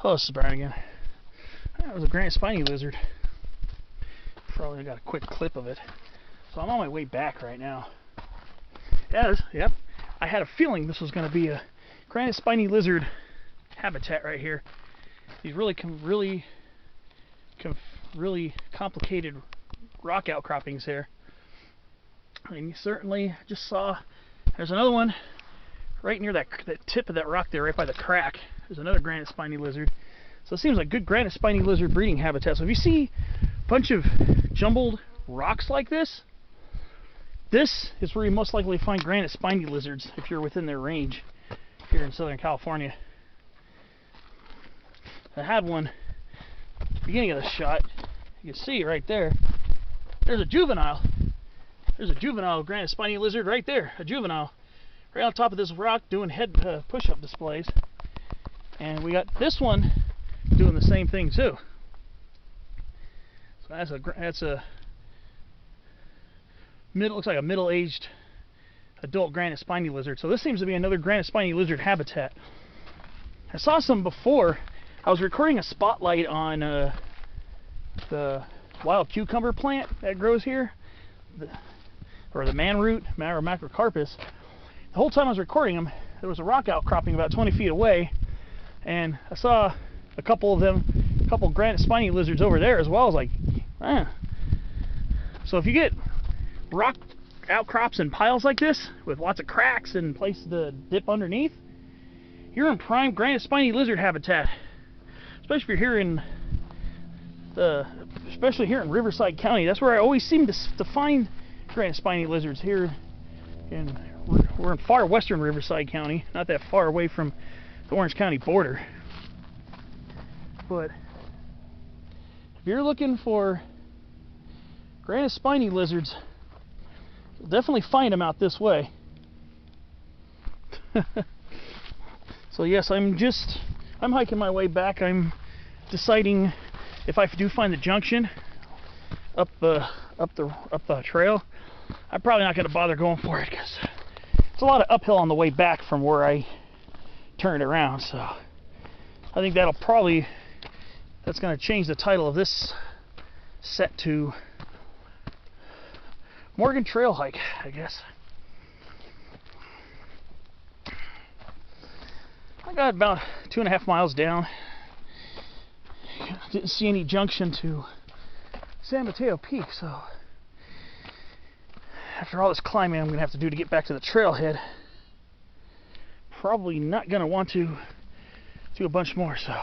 Oh, this is Brian again. That was a Granite Spiny Lizard. Probably got a quick clip of it. So I'm on my way back right now. Yep. I had a feeling this was going to be a Granite Spiny Lizard habitat right here. These really complicated rock outcroppings here. And you certainly just saw there's another one right near that tip of that rock there, right by the crack. There's another Granite Spiny Lizard. So it seems like good Granite Spiny Lizard breeding habitat. So if you see a bunch of jumbled rocks like this, this is where you most likely find Granite Spiny Lizards if you're within their range here in Southern California. I had one at the beginning of the shot. You can see right there. There's a juvenile. There's a juvenile Granite Spiny Lizard right there. A juvenile. Right on top of this rock doing head push-up displays. And we got this one doing the same thing too. So that's a looks like a middle-aged adult Granite Spiny Lizard. So this seems to be another Granite Spiny Lizard habitat. I saw some before. I was recording a spotlight on the wild cucumber plant that grows here, or the manroot, or macrocarpus. The whole time I was recording them, there was a rock outcropping about 20 feet away, and I saw a couple of them, a couple Granite Spiny Lizards over there as well. I was like, ah. So if you get rock outcrops and piles like this with lots of cracks and places to dip underneath, you're in prime Granite Spiny Lizard habitat. Especially if you're here in Riverside County. That's where I always seem to find Granite Spiny Lizards here. We're in far western Riverside County, not that far away from the Orange County border. But if you're looking for Granite Spiny Lizards, you'll definitely find them out this way. So yes, I'm hiking my way back. I'm deciding if I do find the junction up the trail. I'm probably not going to bother going for it because it's a lot of uphill on the way back from where I turned around. So I think that's going to change the title of this set to Morgan Trail Hike, I guess. I got about 2.5 miles down. Didn't see any junction to San Mateo Peak, so after all this climbing I'm going to have to do to get back to the trailhead, probably not going to want to do a bunch more, so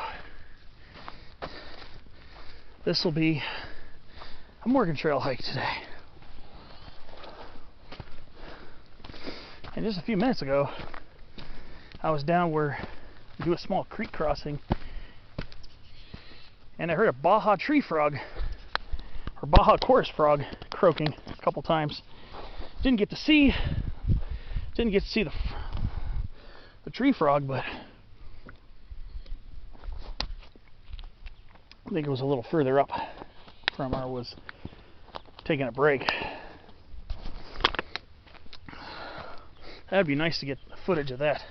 this will be a Morgan Trail hike today. And just a few minutes ago, I was down where we do a small creek crossing, and I heard a Baja tree frog, or Baja chorus frog, croaking a couple times. Didn't get to see the tree frog, but I think it was a little further up from where I was taking a break. That'd be nice to get footage of that.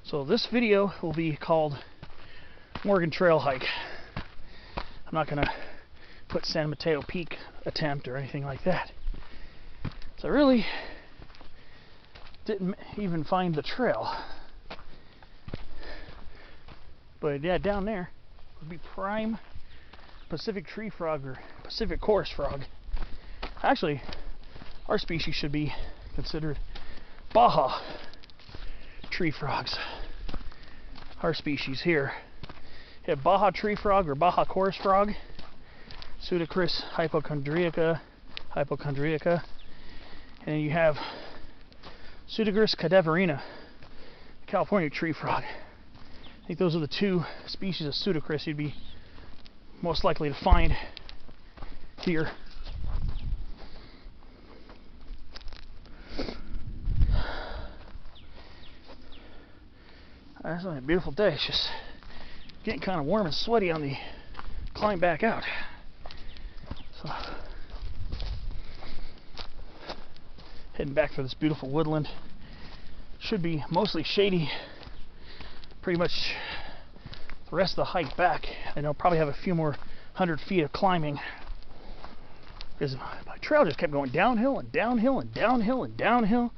So this video will be called Morgan Trail Hike. I'm not going to put San Mateo Peak attempt or anything like that. So I really didn't even find the trail. But yeah, down there would be prime Pacific tree frog or Pacific chorus frog. Actually, our species should be considered Baja tree frogs. Our species here. You have Baja tree frog or Baja chorus frog, Pseudocris hypochondriaca, and then you have Pseudocris cadaverina, California tree frog. I think those are the two species of Pseudocris you'd be most likely to find here. It's a beautiful day. It's just getting kind of warm and sweaty on the climb back out. So, heading back for this beautiful woodland. Should be mostly shady pretty much the rest of the hike back, and I'll probably have a few more 100 feet of climbing, because my trail just kept going downhill and downhill and downhill and downhill.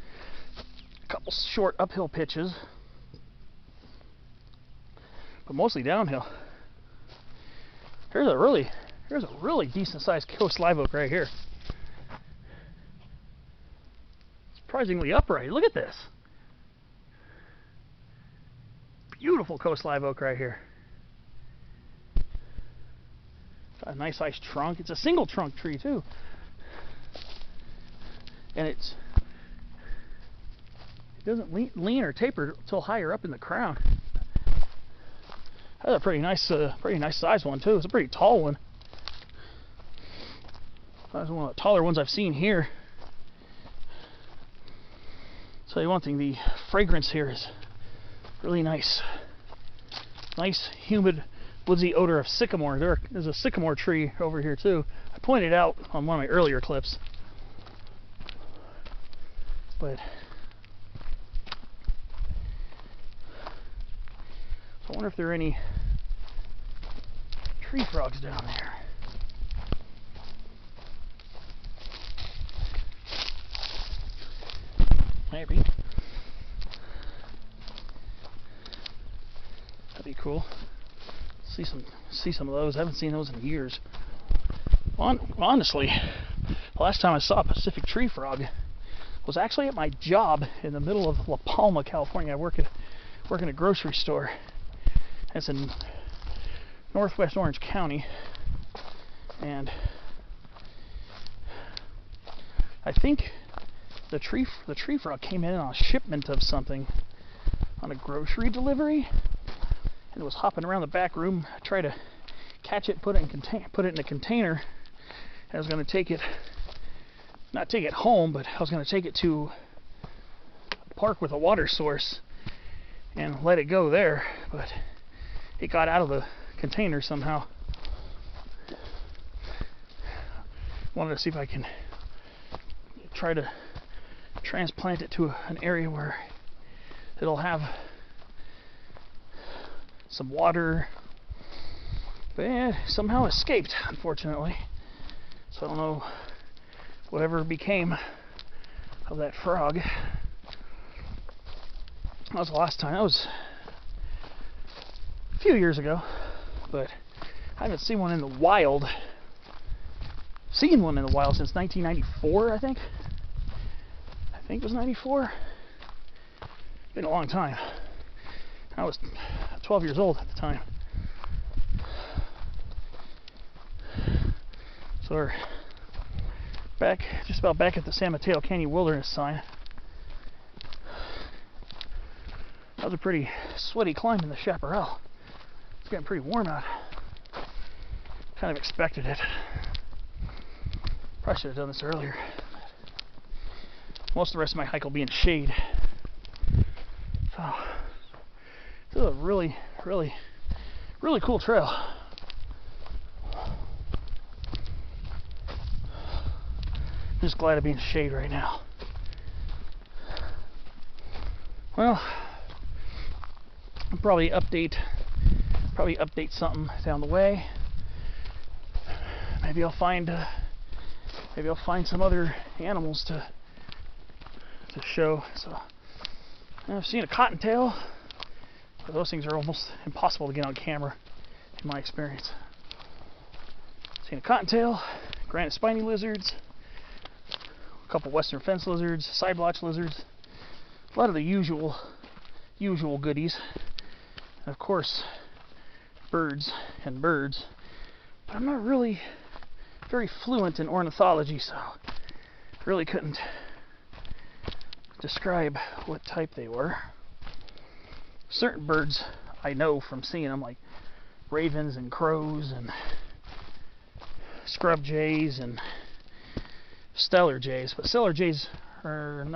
A couple short uphill pitches, but mostly downhill. Here's a really decent sized coast live oak right here. Surprisingly upright. Look at this. Beautiful coast live oak right here. Got a nice sized trunk. It's a single trunk tree too. And it doesn't lean or taper until higher up in the crown. That's a pretty nice size one too. It's a pretty tall one. That's one of the taller ones I've seen here. So you one thing, the fragrance here is really nice. Nice, humid, woodsy odor of sycamore. There's a sycamore tree over here too. I pointed out on one of my earlier clips. But so I wonder if there are any tree frogs down there. Maybe. That'd be cool. See some of those. I haven't seen those in years. Honestly, the last time I saw a Pacific tree frog was actually at my job in the middle of La Palma, California. I work in a grocery store. It's in northwest Orange County, and I think the tree frog came in on a shipment of something on a grocery delivery, and it was hopping around the back room. I tried to catch it, put it in a container, and I was going to take it, not take it home, but I was going to take it to a park with a water source and let it go there, but it got out of the container somehow. Wanted to see if I can try to transplant it to an area where it'll have some water, but it somehow escaped, unfortunately. So I don't know whatever became of that frog. That was the last time. That was a few years ago, but I haven't seen one in the wild. Seen one in the wild since 1994, I think. I think it was 94. Been a long time. I was 12 years old at the time. So we're back, just about back at the San Mateo Canyon Wilderness sign. That was a pretty sweaty climb in the chaparral. It's getting pretty warm out. Kind of expected it. Probably should have done this earlier. Most of the rest of my hike will be in shade. So this is a really, really, really cool trail. I'm just glad to be in shade right now. Well, I'll probably update something down the way. Maybe I'll find some other animals to show. So I've seen a cottontail, but those things are almost impossible to get on camera in my experience. Seen a cottontail, granite spiny lizards, a couple western fence lizards, side blotch lizards, a lot of the usual goodies, and of course birds. But I'm not really very fluent in ornithology, so really couldn't describe what type they were. Certain birds I know from seeing them, like ravens and crows and scrub jays and stellar jays, but stellar jays are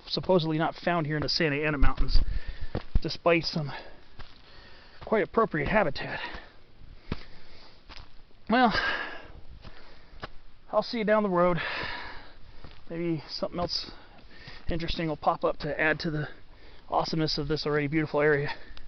supposedly not found here in the Santa Ana Mountains, despite some quite appropriate habitat. Well, I'll see you down the road. Maybe something else interesting will pop up to add to the awesomeness of this already beautiful area.